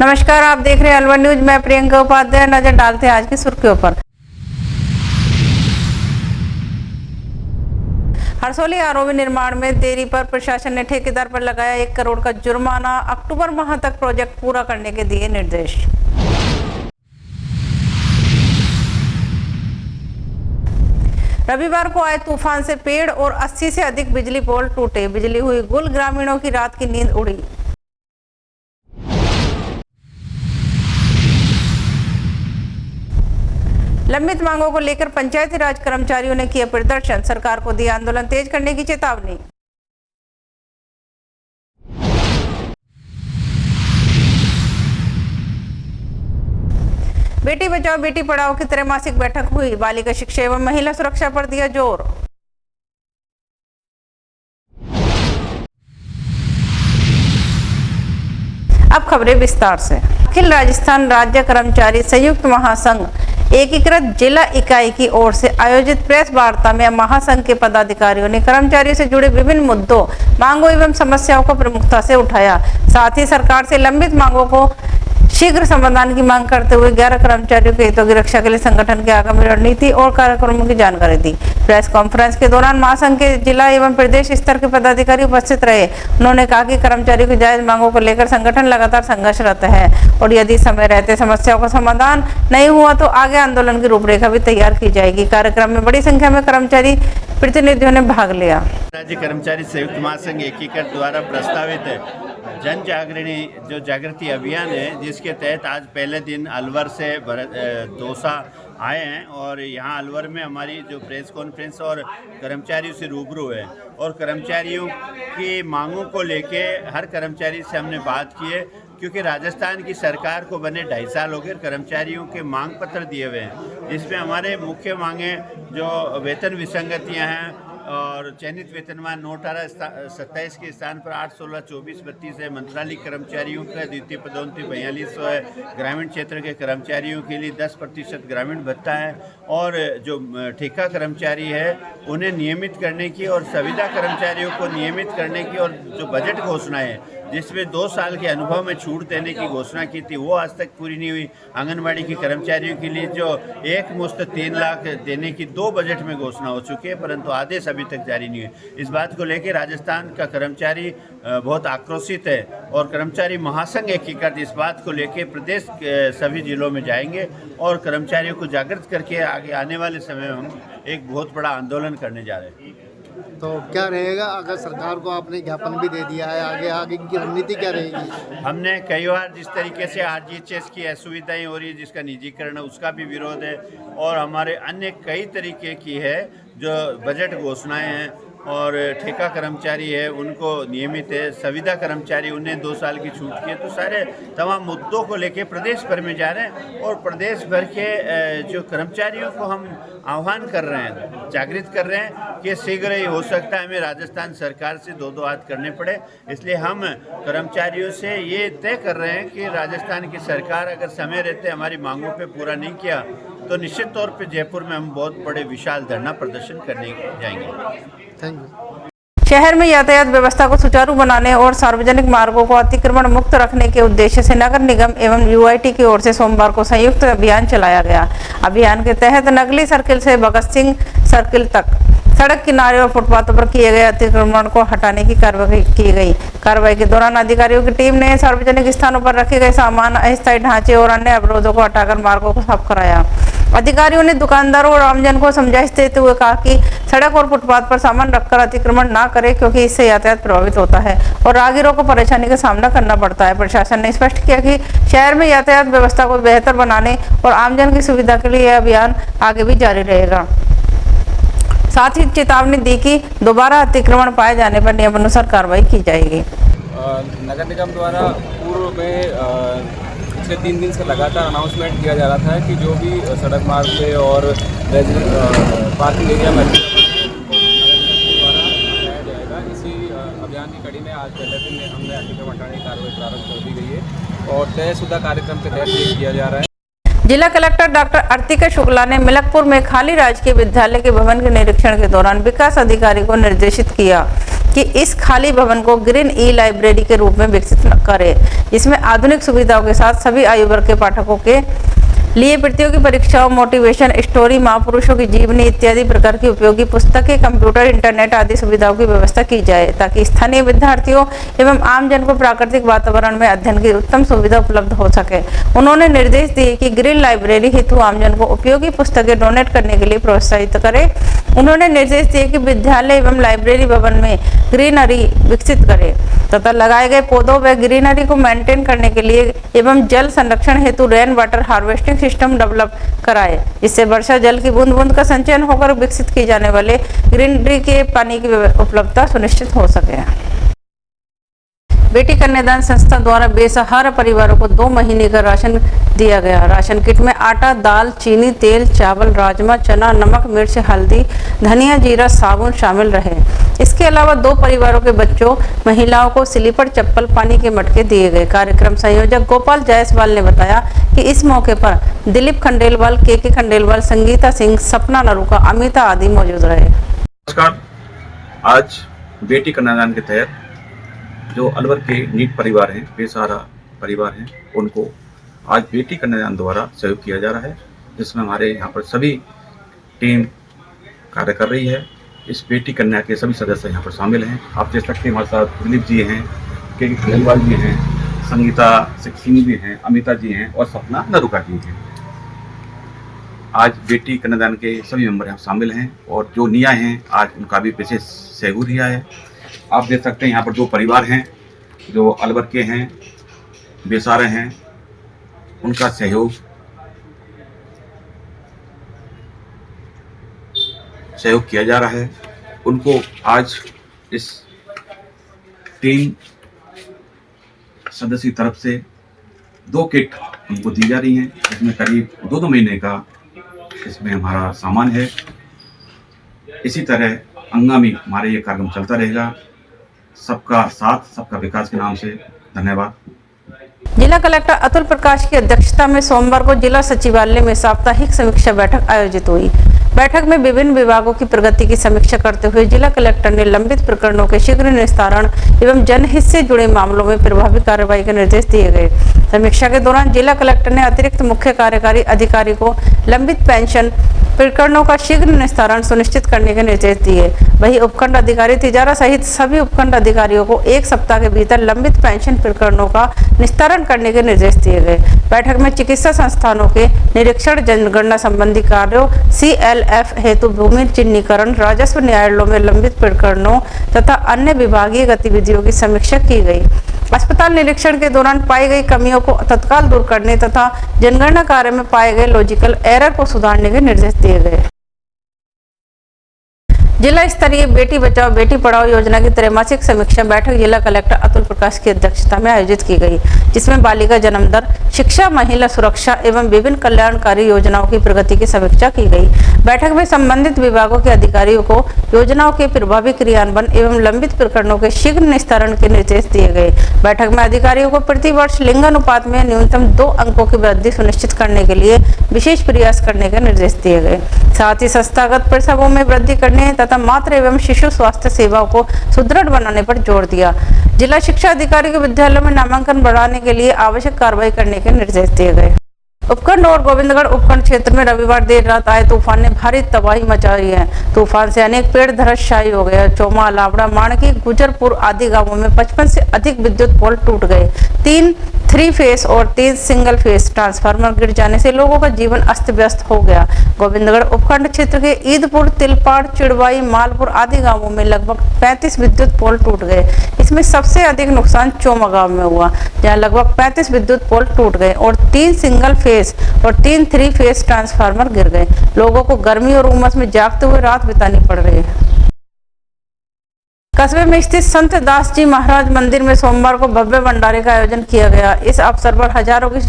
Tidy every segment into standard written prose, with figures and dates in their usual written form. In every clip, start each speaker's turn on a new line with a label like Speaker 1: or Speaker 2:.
Speaker 1: नमस्कार, आप देख रहे हैं अलवर न्यूज। मैं प्रियंका उपाध्याय। नजर डालते हैं आज की सुर्खियों पर। हरसौली आरओबी निर्माण में देरी पर प्रशासन ने ठेकेदार पर लगाया 1 करोड़ का जुर्माना। अक्टूबर माह तक प्रोजेक्ट पूरा करने के दिए निर्देश। रविवार को आए तूफान से पेड़ और 80 से अधिक बिजली पोल टूटे, बिजली हुई गुल, ग्रामीणों की रात की नींद उड़ी। लंबित मांगों को लेकर पंचायती राज कर्मचारियों ने किया प्रदर्शन, सरकार को दी आंदोलन तेज करने की चेतावनी। बेटी बचाओ बेटी पढ़ाओ की त्रैमासिक बैठक हुई, बालिका शिक्षा एवं महिला सुरक्षा पर दिया जोर। अब खबरें विस्तार से। अखिल राजस्थान राज्य कर्मचारी संयुक्त महासंघ एकीकृत जिला इकाई की ओर से आयोजित प्रेस वार्ता में महासंघ के पदाधिकारियों ने कर्मचारियों से जुड़े विभिन्न मुद्दों, मांगों एवं समस्याओं को प्रमुखता से उठाया। साथ ही सरकार से लंबित मांगों को शीघ्र समाधान की मांग करते हुए 11 कर्मचारियों के हितों की रक्षा के लिए संगठन की आगामी रणनीति और कार्यक्रमों की जानकारी दी। प्रेस कॉन्फ्रेंस के दौरान महासंघ के जिला एवं प्रदेश स्तर के पदाधिकारी उपस्थित रहे। उन्होंने कहा कि कर्मचारियों की जायज मांगों को लेकर संगठन लगातार संघर्षरत है और यदि समय रहते समस्याओं का समाधान नहीं हुआ तो आगे आंदोलन की रूपरेखा भी तैयार की जाएगी। कार्यक्रम में बड़ी संख्या में कर्मचारी प्रतिनिधियों ने भाग लिया।
Speaker 2: राज्य कर्मचारी संयुक्त महासंघ एकीकृत द्वारा प्रस्तावित जन जागरणी जो जागृति अभियान है, जिसके तहत आज पहले दिन अलवर से दौसा आए हैं और यहाँ अलवर में हमारी जो प्रेस कॉन्फ्रेंस और कर्मचारियों से रूबरू है और कर्मचारियों की मांगों को लेके हर कर्मचारी से हमने बात की है, क्योंकि राजस्थान की सरकार को बने 2.5 साल हो गए। कर्मचारियों के मांग पत्र दिए हुए हैं, जिसमें हमारे मुख्य मांगे जो वेतन विसंगतियां हैं और चयनित वेतनमान 9/18/27 के स्थान पर 8/16/24/32 है। मंत्रालय कर्मचारियों का द्वितीय पदोन्नति 4200 है। ग्रामीण क्षेत्र के कर्मचारियों के लिए 10% ग्रामीण भत्ता है और जो ठेका कर्मचारी है उन्हें नियमित करने की और संविदा कर्मचारियों को नियमित करने की और जो बजट घोषणाएं है जिसमें 2 साल के अनुभव में छूट देने की घोषणा की थी, वो आज तक पूरी नहीं हुई। आंगनबाड़ी की कर्मचारियों के लिए जो एक मुश्त 3 लाख देने की 2 बजट में घोषणा हो चुकी है, परंतु आदेश अभी तक जारी नहीं हुए। इस बात को लेकर राजस्थान का कर्मचारी बहुत आक्रोशित है और कर्मचारी महासंघ एकीकृत इस बात को लेकर प्रदेश के सभी जिलों में जाएंगे और कर्मचारियों को जागृत करके आगे आने वाले समय में हम एक बहुत बड़ा आंदोलन करने जा रहे हैं।
Speaker 3: तो क्या रहेगा अगर सरकार को आपने ज्ञापन भी दे दिया है, आगे की रणनीति क्या रहेगी?
Speaker 2: हमने कई बार जिस तरीके से आरजीएचएस की असुविधाएं हो रही है, जिसका निजीकरण है, उसका भी विरोध है और हमारे अन्य कई तरीके की है जो बजट घोषणाएं हैं और ठेका कर्मचारी है उनको नियमित है, संविदा कर्मचारी उन्हें 2 साल की छूट की है। तो सारे तमाम मुद्दों को लेके प्रदेश भर में जा रहे हैं और प्रदेश भर के जो कर्मचारियों को हम आह्वान कर रहे हैं, जागृत कर रहे हैं कि शीघ्र ही हो सकता है हमें राजस्थान सरकार से 2-2 हाथ करने पड़े। इसलिए हम कर्मचारियों से ये तय कर रहे हैं कि राजस्थान की सरकार अगर समय रहते हमारी मांगों पे पूरा नहीं किया तो निश्चित तौर पे जयपुर में हम बहुत बड़े विशाल धरना प्रदर्शन करने जाएंगे।
Speaker 3: Thank you.
Speaker 1: शहर में यातायात व्यवस्था को सुचारू बनाने और सार्वजनिक मार्गों को अतिक्रमण मुक्त रखने के उद्देश्य से नगर निगम एवं यूआईटी की ओर से सोमवार को संयुक्त अभियान चलाया गया। अभियान के तहत नगली सर्किल से भगत सिंह सर्किल तक सड़क किनारे और फुटपाथों पर किए गए अतिक्रमण को हटाने की कार्रवाई की गई। कार्रवाई के दौरान अधिकारियों की टीम ने सार्वजनिक स्थानों पर रखे गए सामान, अस्थायी ढांचे और अन्य अवरोधों को हटाकर मार्गों को साफ कराया। अधिकारियों ने दुकानदारों और आमजन को समझाइश देते हुए कहा कि सड़क और फुटपाथ पर सामान रखकर अतिक्रमण ना करें, क्योंकि इससे यातायात प्रभावित होता है और राहगीरों को परेशानी का सामना करना पड़ता है। प्रशासन ने स्पष्ट किया कि शहर में यातायात व्यवस्था को बेहतर बनाने और आमजन की सुविधा के लिए यह अभियान आगे भी जारी रहेगा। साथ ही चेतावनी दी कि दोबारा अतिक्रमण पाए जाने पर नियमानुसार कार्रवाई की जाएगी।
Speaker 4: नगर निगम द्वारा पूर्व में पिछले 3 दिन से लगातार अनाउंसमेंट किया जा रहा था कि जो भी सड़क मार्ग पे और पार्किंग एरिया में द्वारा हटाया जाएगा। इसी अभियान की कड़ी में आज पहले दिन हमने अतिक्रमण हटाने की कार्रवाई प्रारंभ कर दी गई है और तयशुदा कार्यक्रम के तहत ये किया जा रहा है।
Speaker 1: जिला कलेक्टर डॉक्टर अर्तिका शुक्ला ने मिलकपुर में खाली राजकीय विद्यालय के भवन के निरीक्षण के दौरान विकास अधिकारी को निर्देशित किया कि इस खाली भवन को ग्रीन ई लाइब्रेरी के रूप में विकसित करे, जिसमें आधुनिक सुविधाओं के साथ सभी आयु वर्ग के पाठकों के लिए प्रतियोगी परीक्षाओं, मोटिवेशन स्टोरी, महापुरुषों की जीवनी इत्यादि प्रकार की उपयोगी पुस्तकें, कंप्यूटर, इंटरनेट आदि सुविधाओं की व्यवस्था की जाए, ताकि स्थानीय विद्यार्थियों एवं आमजन को प्राकृतिक वातावरण में अध्ययन की उत्तम सुविधा उपलब्ध हो सके। उन्होंने निर्देश दिए कि ग्रीन लाइब्रेरी हेतु आमजन को उपयोगी पुस्तकें डोनेट करने के लिए प्रोत्साहित करें। उन्होंने निर्देश दिए कि विद्यालय एवं लाइब्रेरी भवन में ग्रीनरी विकसित करे तथा लगाए गए पौधों व ग्रीनरी को मेंटेन करने के लिए एवं जल संरक्षण हेतु rain water harvesting system develop कराए, जिससे वर्षा जल की बूंद बूंद का संचयन होकर विकसित किए जाने वाले ग्रीनरी के पानी की उपलब्धता सुनिश्चित हो सके। बेटी कन्यादान संस्था द्वारा बेसहारा परिवारों को 2 महीने का राशन दिया गया। राशन किट में आटा, दाल, चीनी, तेल, चावल, राजमा, चना, नमक, मिर्च, हल्दी, धनिया, जीरा, साबुन शामिल रहे। इसके अलावा 2 परिवारों के बच्चों, महिलाओं को स्लीपर, चप्पल, पानी के मटके दिए गए। कार्यक्रम संयोजक गोपाल जायसवाल ने बताया कि इस मौके पर दिलीप खंडेलवाल, के खंडेलवाल, संगीता सिंह, सपना नरूका, अमिता आदि मौजूद रहे।
Speaker 5: नमस्कार। आज बेटी कन्यादान के तहत जो अलवर के नीट परिवार हैं, बेसहारा परिवार हैं, उनको आज बेटी कन्यादान द्वारा सहयोग किया जा रहा है, जिसमें हमारे यहाँ पर सभी टीम कार्य कर रही है। इस बेटी कन्या के सभी सदस्य यहाँ पर शामिल हैं। आप देख सकते हैं हमारे साथ दिलीप जी हैं, के खंडेलवाल जी हैं, संगीता सिंह जी हैं, अमिता जी हैं और सपना नरूका जी हैं। आज बेटी कन्यादान के सभी मेंबर यहाँ शामिल हैं और जो निया हैं आज उनका भी विशेष सहयोग दिया है। आप देख सकते हैं यहाँ पर 2 परिवार हैं जो अलवर के हैं, बेसहारा हैं, उनका सहयोग किया जा रहा है। उनको आज इस टीम सदस्य की तरफ से 2 किट उनको दी जा रही हैं, जिसमें करीब 2 महीने का इसमें हमारा सामान है। इसी तरह आगामी हमारे ये कार्यक्रम चलता रहेगा। सबका साथ, सबका विकास के नाम से धन्यवाद।
Speaker 1: जिला कलेक्टर अतुल प्रकाश की अध्यक्षता में सोमवार को जिला सचिवालय में साप्ताहिक समीक्षा बैठक आयोजित हुई। बैठक में विभिन्न विभागों की प्रगति की समीक्षा करते हुए जिला कलेक्टर ने लंबित प्रकरणों के शीघ्र निस्तारण एवं जनहित से जुड़े मामलों में प्रभावी कार्रवाई के निर्देश दिए गए। समीक्षा के दौरान जिला कलेक्टर ने अतिरिक्त मुख्य कार्यकारी अधिकारी को लंबित पेंशन प्रकरणों का शीघ्र निस्तारण सुनिश्चित करने के निर्देश दिए। वहीं उपखंड अधिकारी तिजारा सहित सभी उपखंड अधिकारियों को 1 सप्ताह के भीतर लंबित पेंशन प्रकरणों का निस्तारण करने के निर्देश दिए गए। बैठक में चिकित्सा संस्थानों के निरीक्षण, जनगणना संबंधी कार्यों, CLF हेतु भूमि चिन्हीकरण, राजस्व न्यायालयों में लंबित प्रकरणों तथा अन्य विभागीय गतिविधियों की समीक्षा की गई। अस्पताल निरीक्षण के दौरान पाई गई कमियों को तत्काल दूर करने तथा जनगणना कार्य में पाए गए लॉजिकल एरर को सुधारने के निर्देश दिए गए। जिला स्तरीय बेटी बचाओ बेटी पढ़ाओ योजना की त्रैमासिक समीक्षा बैठक जिला कलेक्टर अतुल प्रकाश की अध्यक्षता में आयोजित की गई, जिसमें बालिका जन्म दर, शिक्षा, महिला सुरक्षा एवं विभिन्न कल्याणकारी योजनाओं की प्रगति की समीक्षा की गई। बैठक में संबंधित विभागों के अधिकारियों को योजनाओं के प्रभावी क्रियान्वयन एवं लंबित प्रकरणों के शीघ्र निस्तारण के निर्देश दिए गए। बैठक में अधिकारियों को प्रति वर्ष लिंगानुपात में न्यूनतम 2 अंकों की वृद्धि सुनिश्चित करने के लिए विशेष प्रयास करने के निर्देश दिए गए। साथ ही संस्थागत प्रसवों में वृद्धि करने तथा मातृ एवं शिशु स्वास्थ्य सेवाओं को सुदृढ़ बनाने पर जोर दिया। जिला शिक्षा अधिकारी को विद्यालयों में नामांकन बढ़ाने के लिए आवश्यक कार्रवाई करने के निर्देश दिए गए। उपखंड और गोविंदगढ़ उपखंड क्षेत्र में रविवार देर रात आए तूफान ने भारी तबाही मचाई है। तूफान से अनेक पेड़ धराशायी हो गए। चौमा, लावड़ा, माणकी, गुजरपुर आदि गांवों में 55 से अधिक विद्युत पोल टूट गए। 3 3 फेस और 3 सिंगल फेस ट्रांसफार्मर गिर जाने से लोगों का जीवन अस्त व्यस्त हो गया। गोविंदगढ़ उपखंड क्षेत्र के ईदपुर, तिलपाड़, चिड़वाई, मालपुर आदि गांवों में लगभग 35 विद्युत पोल टूट गए। इसमें सबसे अधिक नुकसान चौमा गांव में हुआ, जहां लगभग 35 विद्युत पोल टूट गए और 3 सिंगल फेस और 3 3 फेस ट्रांसफार्मर गिर गए। लोगों को गर्मी और उमस में जागते हुए रात बितानी पड़ रही है। कस्बे में स्थित संत दास जी महाराज मंदिर में सोमवार को भव्य भंडारे का आयोजन किया गया। इस अवसर पर हजारों की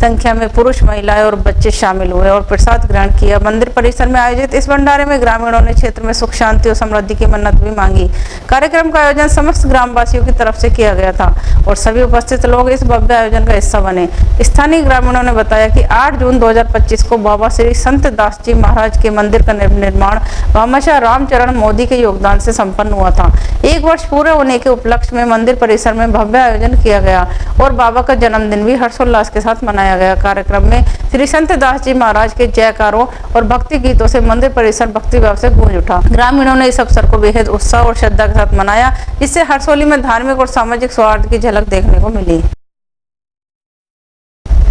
Speaker 1: संख्या में पुरुष, महिलाएं और बच्चे शामिल हुए और प्रसाद ग्रहण किया। मंदिर परिसर में आयोजित इस भंडारे में ग्रामीणों ने क्षेत्र में सुख, शांति और समृद्धि की मन्नत भी मांगी। कार्यक्रम का आयोजन समस्त ग्रामवासियों की तरफ से किया गया था और सभी उपस्थित लोग इस भव्य आयोजन का हिस्सा बने। स्थानीय ग्रामीणों ने बताया कि 8 जून 2025 को बाबा श्री संत दास जी महाराज के मंदिर का निर्माण भामाशाह रामचरण मोदी के योगदान से संपन्न हुआ था। 1 वर्ष पूरे होने के उपलक्ष्य में मंदिर परिसर में भव्य आयोजन किया गया और बाबा का जन्मदिन भी हर्षोल्लास के साथ मनाया गया। कार्यक्रम में श्री संत दास जी महाराज के जयकारों और भक्ति गीतों से मंदिर परिसर भक्ति भाव से गूंज उठा। ग्रामीणों ने इस अवसर को बेहद उत्साह और श्रद्धा के साथ मनाया, जिससे हरसोली में धार्मिक और सामाजिक सौहार्द की झलक देखने को मिली।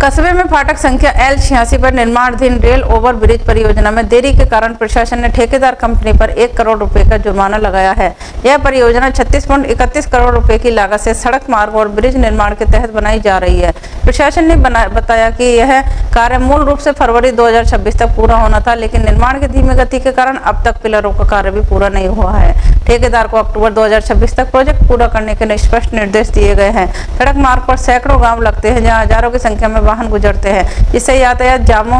Speaker 1: कस्बे में फाटक संख्या L86 पर निर्माणाधीन रेल ओवर ब्रिज परियोजना में देरी के कारण प्रशासन ने ठेकेदार कंपनी पर 1 करोड़ रुपए का जुर्माना लगाया है। यह परियोजना 36.31 करोड़ रुपए की लागत से सड़क मार्ग और ब्रिज निर्माण के तहत बनाई जा रही है। प्रशासन ने बताया कि यह कार्य मूल रूप से फरवरी 2026 तक पूरा होना था, लेकिन निर्माण की धीमी गति के कारण अब तक पिलरों का कार्य भी पूरा नहीं हुआ है। ठेकेदार को अक्टूबर 2026 तक प्रोजेक्ट पूरा करने के स्पष्ट निर्देश दिए गए हैं। सड़क मार्ग पर सैकड़ों गाँव लगते हैं, जहाँ हजारों की संख्या में वाहन गुजरते हैं, जिससे यातायात जामों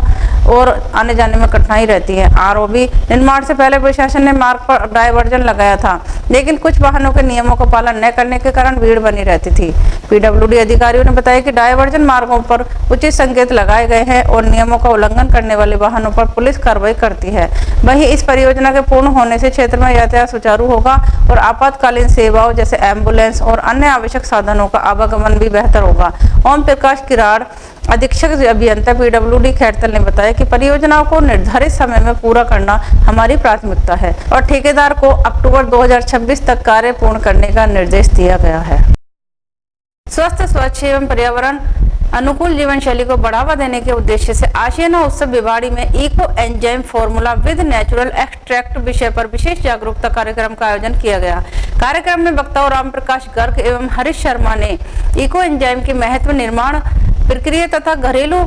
Speaker 1: और आने जाने में कठिनाई रहती है। आरओबी निर्माण से पहले प्रशासन ने मार्ग पर डायवर्जन लगाया था, लेकिन कुछ वाहनों के नियमों का पालन न करने के कारण भीड़ बनी रहती थी। पीडब्ल्यूडी अधिकारियों ने बताया कि डायवर्जन मार्गों पर उचित संकेत लगाए गए हैं और नियमों का उल्लंघन करने वाले वाहनों पर पुलिस कार्रवाई करती है। वहीं इस परियोजना के पूर्ण होने से क्षेत्र में यातायात सुचारू होगा और आपातकालीन सेवाओं जैसे एम्बुलेंस और अन्य आवश्यक साधनों का आवागमन भी बेहतर होगा। ओम प्रकाश किराड़, अधीक्षक अभियंता पीडब्ल्यूडी खैरतल ने बताया कि परियोजनाओं को निर्धारित समय में पूरा करना हमारी प्राथमिकता है और ठेकेदार को अक्टूबर 2026 तक कार्य पूर्ण करने का निर्देश दिया गया है। स्वस्थ, स्वच्छ एवं पर्यावरण अनुकूल जीवन शैली को बढ़ावा देने के उद्देश्य से आशियाना उत्सव भिवाड़ी में eco enzyme formula with natural extract विषय पर विशेष जागरूकता कार्यक्रम का आयोजन किया गया। कार्यक्रम में वक्ताओं राम प्रकाश गर्ग एवं हरीश शर्मा ने इको एंजाइम की महत्व, निर्माण प्रक्रिया तथा घरेलू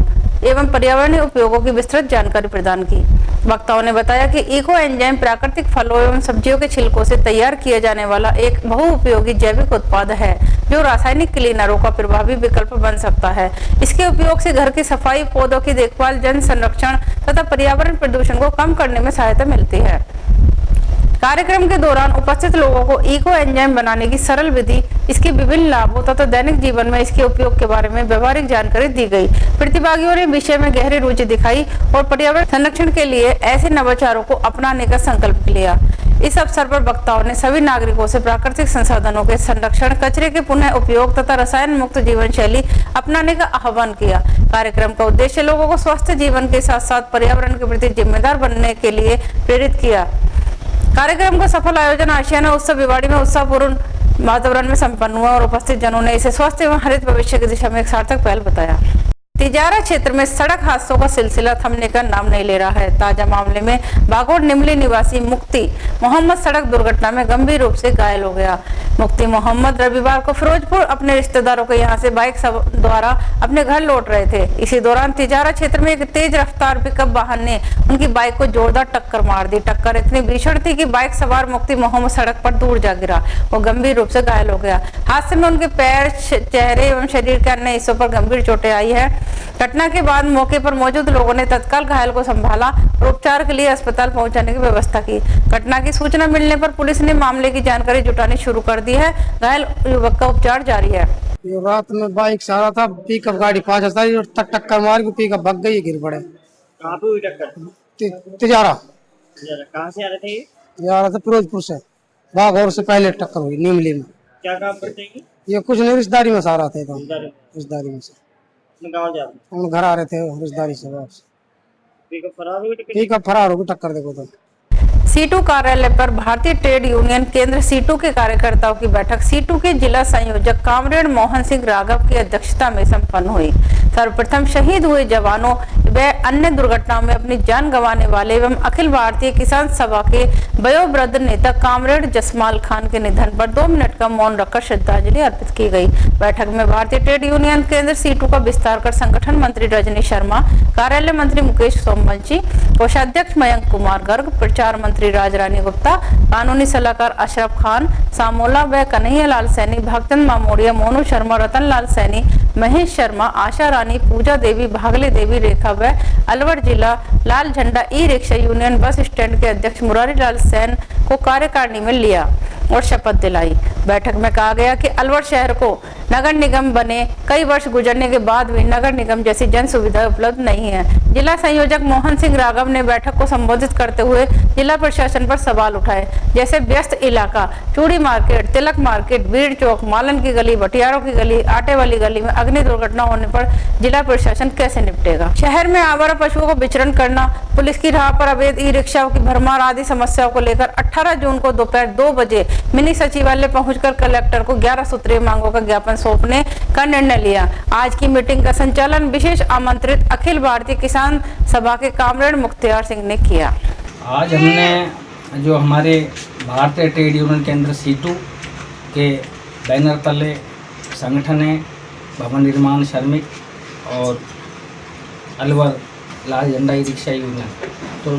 Speaker 1: एवं पर्यावरणीय उपयोगों की विस्तृत जानकारी प्रदान की। वक्ताओं ने बताया कि इको एंजाइम प्राकृतिक फलों एवं सब्जियों के छिलकों से तैयार किया जाने वाला एक बहुउपयोगी जैविक उत्पाद है, जो रासायनिक क्लीनरों का प्रभावी विकल्प बन सकता है। इसके उपयोग से घर की सफाई, पौधों की देखभाल, जन संरक्षण तथा पर्यावरण प्रदूषण को कम करने में सहायता मिलती है। कार्यक्रम के दौरान उपस्थित लोगों को इको एंजाइम बनाने की सरल विधि, इसके विभिन्न लाभों तथा दैनिक जीवन में इसके उपयोग के बारे में व्यवहारिक जानकारी दी गई। प्रतिभागियों ने विषय में गहरी रुचि दिखाई और पर्यावरण संरक्षण के लिए ऐसे नवाचारों को अपनाने का संकल्प लिया। इस अवसर पर वक्ताओं ने सभी नागरिकों से प्राकृतिक संसाधनों के संरक्षण, कचरे के पुनः उपयोग तथा रसायन मुक्त जीवन शैली अपनाने का आह्वान किया। कार्यक्रम का उद्देश्य लोगों को स्वस्थ जीवन के साथ साथ पर्यावरण के प्रति जिम्मेदार बनने के लिए प्रेरित किया। कार्यक्रम का सफल आयोजन आशियाना उत्सव भिवाड़ी में उत्साहपूर्ण वातावरण में संपन्न हुआ और उपस्थित जनों ने इसे स्वस्थ एवं हरित भविष्य की दिशा में एक सार्थक पहल बताया। तिजारा क्षेत्र में सड़क हादसों का सिलसिला थमने का नाम नहीं ले रहा है। ताजा मामले में बागोड़ निमली निवासी मुक्ति मोहम्मद सड़क दुर्घटना में गंभीर रूप से घायल हो गया। मुक्ति मोहम्मद रविवार को फिरोजपुर अपने रिश्तेदारों के यहां से बाइक द्वारा अपने घर लौट रहे थे। इसी दौरान तिजारा क्षेत्र में एक तेज रफ्तार पिकअप वाहन ने उनकी बाइक को जोरदार टक्कर मार दी। टक्कर इतनी भीषण थी कि बाइक सवार मुक्ति मोहम्मद सड़क पर दूर जा गिरा। वो गंभीर रूप से घायल हो गया। हादसे में उनके पैर, चेहरे एवं शरीर के अन्य हिस्सों पर गंभीर चोटें आई है। घटना के बाद मौके पर मौजूद लोगों ने तत्काल घायल को संभाला और उपचार के लिए अस्पताल पहुंचाने की व्यवस्था की। घटना की सूचना मिलने पर पुलिस ने मामले की जानकारी जुटानी शुरू कर दी है। घायल युवक का उपचार जारी है।
Speaker 6: ये रात में बाइक से आ रहा था, पिकअप गाड़ी पास आता और टक्कर मार के पिकअप भाग गई, गिर पड़े।
Speaker 7: कहाँ पे हुई टक्कर?
Speaker 6: तिजारा।
Speaker 7: कहाँ से आ रहे थे?
Speaker 6: ये आ रहा था फिरोजपुर से, बागौर से पहले टक्कर हुई निमली में।
Speaker 7: क्या काम करते हैं?
Speaker 6: ये कुछ नहीं, रिश्तेदारी में से आ रहा था, रिश्तेदारी में से
Speaker 7: गाँव जा रहे
Speaker 6: हम घर आ रहे थे रिश्तेदारी से वापस।
Speaker 7: पिकअप
Speaker 6: फरार हो गई टक्कर देखो तो।
Speaker 1: सीटू कार्यालय पर भारतीय ट्रेड यूनियन केंद्र सीटू के कार्यकर्ताओं की बैठक सीटू के जिला संयोजक कामरेड मोहन सिंह राघव की अध्यक्षता में संपन्न हुई। सर्वप्रथम शहीद हुए जवानों व अन्य दुर्घटनाओं में अपनी जान गंवाने वाले एवं अखिल भारतीय किसान सभा के वयोवृद्ध नेता कामरेड जसमाल खान के निधन पर 2 मिनट का मौन रखकर श्रद्धांजलि अर्पित की गई। बैठक में भारतीय ट्रेड यूनियन केंद्र सीटू का विस्तार कर संगठन मंत्री रजनी शर्मा, कार्यालय मंत्री मुकेश सोमवंशी, कोषाध्यक्ष मयंक कुमार गर्ग, प्रचार मंत्री राजरानी गुप्ता, कानूनी सलाहकार अशरफ खान सामोला व कन्हैया लाल सैनी, भक्तन मामोड़िया, मोनू शर्मा, रतन लाल सैनी, महेश शर्मा, आशा रानी, पूजा देवी, भागले देवी, रेखा व अलवर जिला लाल झंडा e rickshaw union bus stand के अध्यक्ष मुरारी लाल सैन को कार्यकारिणी में लिया और शपथ दिलाई। बैठक में कहा गया कि अलवर शहर को नगर निगम बने कई वर्ष गुजरने के बाद भी नगर निगम जैसी जन सुविधा उपलब्ध नहीं है। जिला संयोजक मोहन सिंह राघव ने बैठक को संबोधित करते हुए जिला प्रशासन पर सवाल उठाए, जैसे व्यस्त इलाका चूड़ी मार्केट, तिलक मार्केट, भीड़ चौक, मालन की गली, भटियारों की गली, आटे वाली गली में अग्नि दुर्घटना होने पर जिला प्रशासन कैसे निपटेगा। शहर में आवारा पशुओं को विचरण करना, पुलिस की राह पर अवैध ई रिक्शाओं की भरमार आदि समस्याओं को लेकर 18 जून को दोपहर 2 बजे मिनी सचिवालय पहुंचकर कलेक्टर को 11 सूत्रीय मांगों का ज्ञापन सौंपने का निर्णय लिया। आज की मीटिंग का संचालन विशेष आमंत्रित अखिल भारतीय किसान सभा के कामरेड मुख्तियार सिंह ने किया।
Speaker 8: आज हमने जो हमारे भारतीय ट्रेड यूनियन केंद्र सीटू के बैनर तले संगठन है भवन निर्माण श्रमिक और अलवर लाल झंडा ई रिक्शा यूनियन, तो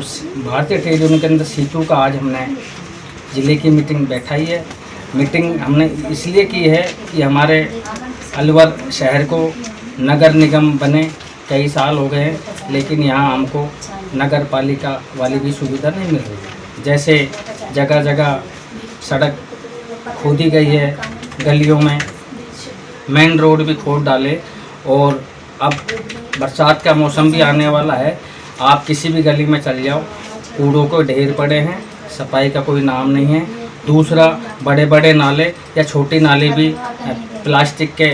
Speaker 8: भारतीय ट्रेड यूनियन केंद्र सीटू का आज हमने ज़िले की मीटिंग बैठाई है। मीटिंग हमने इसलिए की है कि हमारे अलवर शहर को नगर निगम बने कई साल हो गए हैं, लेकिन यहाँ हमको नगर पालिका वाली भी सुविधा नहीं मिल रही। जैसे जगह जगह सड़क खोदी गई है, गलियों में मेन रोड भी खोद डाले, और अब बरसात का मौसम भी आने वाला है। आप किसी भी गली में चल जाओ, कूड़ों को ढेर पड़े हैं, सफाई का कोई नाम नहीं है। दूसरा, बड़े बड़े नाले या छोटी नाले भी प्लास्टिक के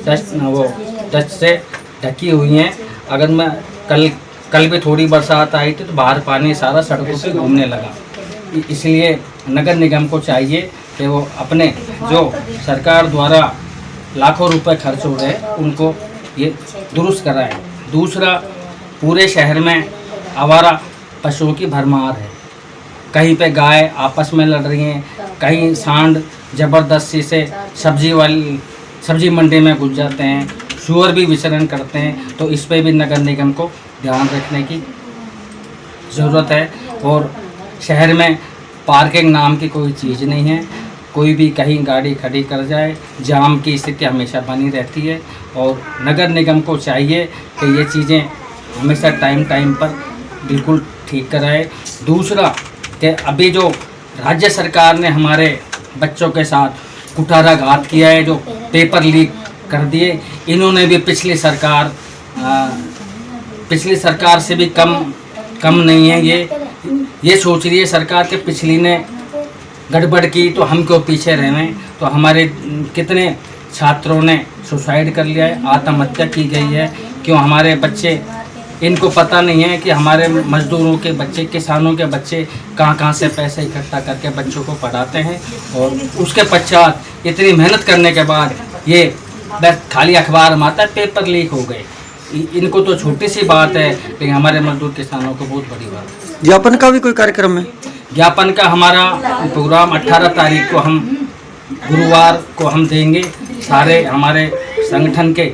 Speaker 8: डस्ट से ढकी हुई हैं। अगर मैं कल भी थोड़ी बरसात आई थी तो बाहर पानी सारा सड़कों पे घूमने लगा। इसलिए नगर निगम को चाहिए कि वो अपने जो सरकार द्वारा लाखों रुपए खर्च हो रहे हैं उनको ये दुरुस्त कराएं। दूसरा, पूरे शहर में आवारा पशुओं की भरमार है। कहीं पे गाय आपस में लड़ रही हैं, कहीं सांड ज़बरदस्ती से सब्जी मंडी में घुस जाते हैं, सुअर भी विचरण करते हैं। तो इस पे भी नगर निगम को ध्यान रखने की ज़रूरत है। और शहर में पार्किंग नाम की कोई चीज़ नहीं है, कोई भी कहीं गाड़ी खड़ी कर जाए, जाम की स्थिति हमेशा बनी रहती है। और नगर निगम को चाहिए कि ये चीज़ें हमेशा टाइम पर बिल्कुल ठीक कराए। दूसरा, कि अभी जो राज्य सरकार ने हमारे बच्चों के साथ कुठाराघात किया है, जो पेपर लीक कर दिए, इन्होंने भी पिछली सरकार से भी कम नहीं है। ये सोच रही है सरकार के पिछली ने गड़बड़ की तो हम क्यों पीछे रहें। तो हमारे कितने छात्रों ने सुसाइड कर लिया है, आत्महत्या की गई है। क्यों? हमारे बच्चे, इनको पता नहीं है कि हमारे मजदूरों के बच्चे, किसानों के बच्चे कहाँ से पैसे इकट्ठा करके बच्चों को पढ़ाते हैं, और उसके पश्चात इतनी मेहनत करने के बाद ये खाली अखबार में आता है पेपर लीक हो गए। इनको तो छोटी सी बात है, लेकिन हमारे मजदूर किसानों को बहुत बड़ी बात है।
Speaker 9: ज्ञापन का भी कोई कार्यक्रम है?
Speaker 8: ज्ञापन का हमारा प्रोग्राम 18 तारीख को हम गुरुवार को हम देंगे। सारे हमारे संगठन के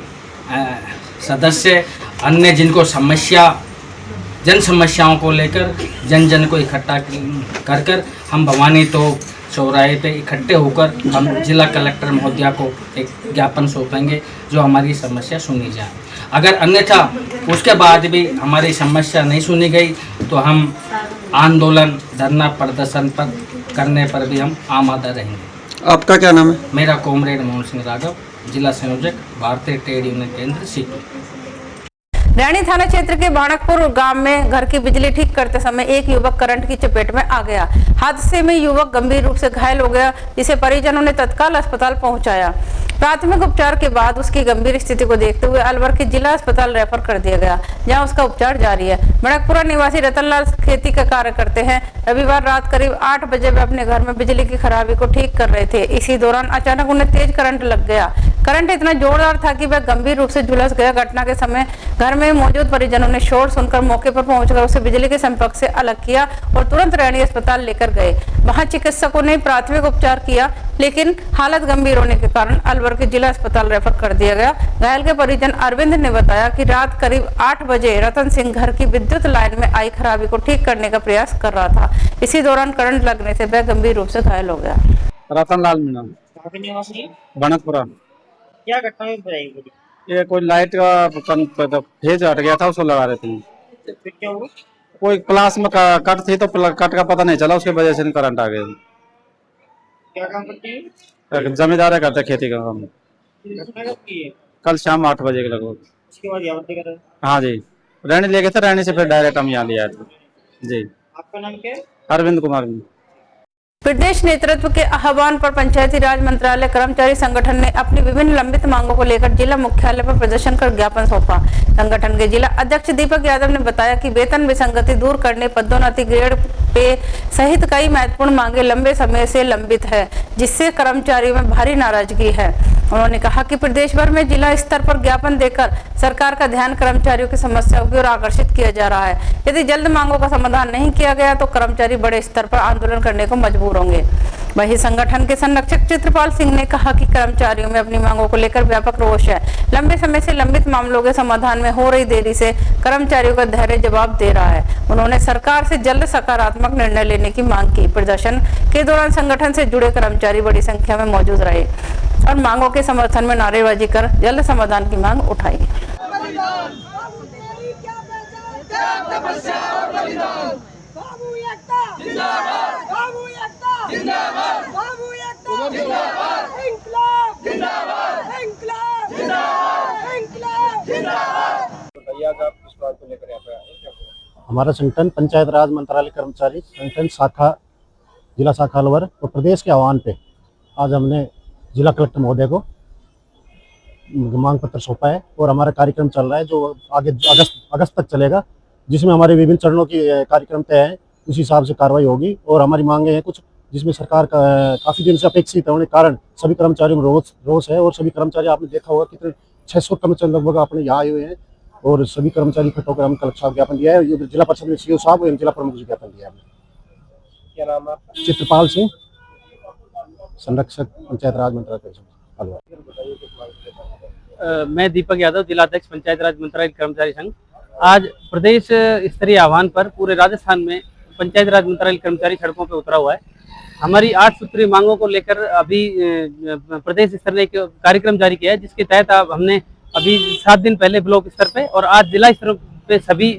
Speaker 8: सदस्य, अन्य जिनको जन समस्याओं को लेकर जन को इकट्ठा कर हम भवानी तो चौराहे पे इकट्ठे होकर हम जिला कलेक्टर महोदया को एक ज्ञापन सौंपेंगे जो हमारी समस्या सुनी जाए। अगर अन्यथा उसके बाद भी हमारी समस्या नहीं सुनी गई तो हम आंदोलन, धरना प्रदर्शन पर करने पर भी हम आमादा रहेंगे।
Speaker 9: आपका क्या नाम है?
Speaker 8: मेरा कॉमरेड मोहन सिंह राघव, जिला संयोजक, भारतीय ट्रेड यूनियन केंद्र सीटू।
Speaker 1: रैणी थाना क्षेत्र के बाणकपुर गांव में घर की बिजली ठीक करते समय एक युवक करंट की चपेट में आ गया। हादसे में युवक गंभीर रूप से घायल हो गया, जिसे परिजनों ने तत्काल अस्पताल पहुंचाया। प्राथमिक उपचार के बाद उसकी गंभीर स्थिति को देखते हुए अलवर के जिला अस्पताल रेफर कर दिया गया, जहां उसका उपचार जारी है। मणकपुरा निवासी रतनलाल खेती का कार्य करते हैं। रविवार रात करीब 8 बजे वे अपने घर में बिजली की खराबी को ठीक कर रहे थे। इसी दौरान अचानक उन्हें तेज करंट लग गया। करंट इतना जोरदार था कि वह गंभीर रूप से झुलस गया। घटना के समय घर में मौजूद परिजनों ने शोर सुनकर मौके पर पहुंचकर उसे बिजली के संपर्क से अलग किया और तुरंत रैणी अस्पताल लेकर गए। वहां चिकित्सकों ने प्राथमिक उपचार किया, लेकिन हालत गंभीर होने के कारण अलवर के जिला अस्पताल रेफर कर दिया गया। घायल के परिजन अरविंद ने बताया कि रात करीब 8 बजे रतन सिंह घर की विद्युत लाइन में आई खराबी को ठीक करने का प्रयास कर रहा था। इसी दौरान करंट लगने से वह गंभीर रूप से घायल हो गया।
Speaker 6: रतनलाल मीणा,
Speaker 7: कहाँ के निवासी हैं?
Speaker 6: बनकपुरा।
Speaker 7: क्या घटना हुई बताइए मुझे।
Speaker 6: ये कोई लाइट का फेज हट गया था, उसको लगा रहे थे।
Speaker 7: फिर क्या हुआ?
Speaker 6: कोई क्लास में कट थी तो कट का पता नहीं चला, उसके वजह से करंट आ गया।
Speaker 7: क्या काम करते हैं?
Speaker 6: जमींदार करते खेती का काम।
Speaker 7: घटना कब की है?
Speaker 6: कल शाम 8 बजे के लगभग।
Speaker 7: उसके बाद यहाँ कर रहे हैं।
Speaker 6: हाँ जी, रैणी ले गए थे, रैणी से फिर डायरेक्ट हम यहाँ ले आए थे जी।
Speaker 7: आपका नाम क्या है?
Speaker 6: अरविंद कुमार।
Speaker 1: प्रदेश नेतृत्व के आह्वान पर पंचायती राज मंत्रालय कर्मचारी संगठन ने अपनी विभिन्न लंबित मांगों को लेकर जिला मुख्यालय पर प्रदर्शन कर ज्ञापन सौंपा। संगठन के जिला अध्यक्ष दीपक यादव ने बताया कि वेतन विसंगति दूर करने, पदोन्नति, ग्रेड पे सहित कई महत्वपूर्ण मांगे लंबे समय से लंबित है, जिससे कर्मचारियों में भारी नाराजगी है। उन्होंने कहा कि प्रदेश भर में जिला स्तर पर ज्ञापन देकर सरकार का ध्यान कर्मचारियों की समस्याओं की ओर आकर्षित किया जा रहा है। यदि जल्द मांगों का समाधान नहीं किया गया तो कर्मचारी बड़े स्तर पर आंदोलन करने को मजबूर होंगे। वहीं संगठन के संरक्षक चित्रपाल सिंह ने कहा कि कर्मचारियों में अपनी मांगों को लेकर व्यापक रोष है। लंबे समय से लंबित मामलों के समाधान में हो रही देरी से कर्मचारियों का धैर्य जवाब दे रहा है। उन्होंने सरकार से जल्द सकारात्मक निर्णय लेने की मांग की। प्रदर्शन के दौरान संगठन से जुड़े कर्मचारी बड़ी संख्या में मौजूद रहे और मांगों के समर्थन में नारेबाजी कर जल्द समाधान की मांग उठाई।
Speaker 9: हमारा संगठन पंचायत राज मंत्रालय कर्मचारी संगठन शाखा जिला शाखा अलवर और प्रदेश के आह्वान पे आज हमने जिला कलेक्टर महोदय को मांग पत्र सौंपा है और हमारा कार्यक्रम चल रहा है जो आगे अगस्त तक चलेगा, जिसमें हमारे विभिन्न चरणों की कार्यक्रम तय है। उसी हिसाब से कार्रवाई होगी और हमारी मांगे हैं कुछ जिसमें सरकार का काफ़ी दिन से अपेक्षित होने के कारण सभी कर्मचारियों में रोष है और सभी कर्मचारी आपने देखा होगा कितने 600 कर्मचारी लगभग अपने यहाँ आए हुए हैं और सभी कर्मचारी इकट्ठा होकर हमने कलेक्टर साहब ज्ञापन दिया है। जिला परिषद में सीओ साहब और जिला प्रमुख को ज्ञापन दिया है।
Speaker 7: क्या नाम है?
Speaker 9: चित्रपाल सिंह, संरक्षक पंचायत राज मंत्रालय अलवर।
Speaker 10: मैं दीपक यादव, जिला अध्यक्ष पंचायत राज मंत्रालय कर्मचारी संघ। आज प्रदेश स्तरीय आह्वान पर पूरे राजस्थान में पंचायत राज मंत्रालय कर्मचारी सड़कों पर उतरा हुआ है। हमारी 8 सूत्रीय मांगों को लेकर अभी प्रदेश स्तर ने एक कार्यक्रम जारी किया है, जिसके तहत हमने अभी 7 दिन पहले ब्लॉक स्तर पे और आज जिला स्तर पे सभी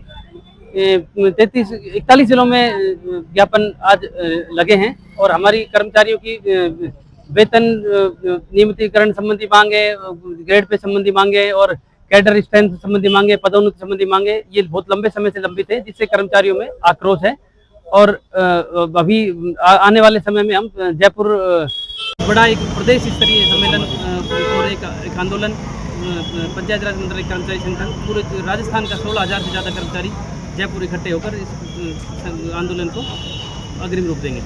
Speaker 10: 41 जिलों में ज्ञापन आज लगे हैं और हमारी कर्मचारियों की वेतन नियमितीकरण संबंधी मांगे, ग्रेड पे संबंधी मांगे और कैडर स्ट्रेंथ संबंधी मांगे, पदोन्नति संबंधी मांगे, ये बहुत लंबे समय से लंबित है, जिससे कर्मचारियों में आक्रोश है। और अभी आने वाले समय में हम जयपुर बड़ा एक प्रदेश स्तरीय सम्मेलन और एक आंदोलन पंचायत राज मंत्रालय कर्मचारी संगठन पूरे राजस्थान का 16,000 से ज़्यादा कर्मचारी जयपुर इकट्ठे होकर इस आंदोलन को अग्रिम रूप देंगे।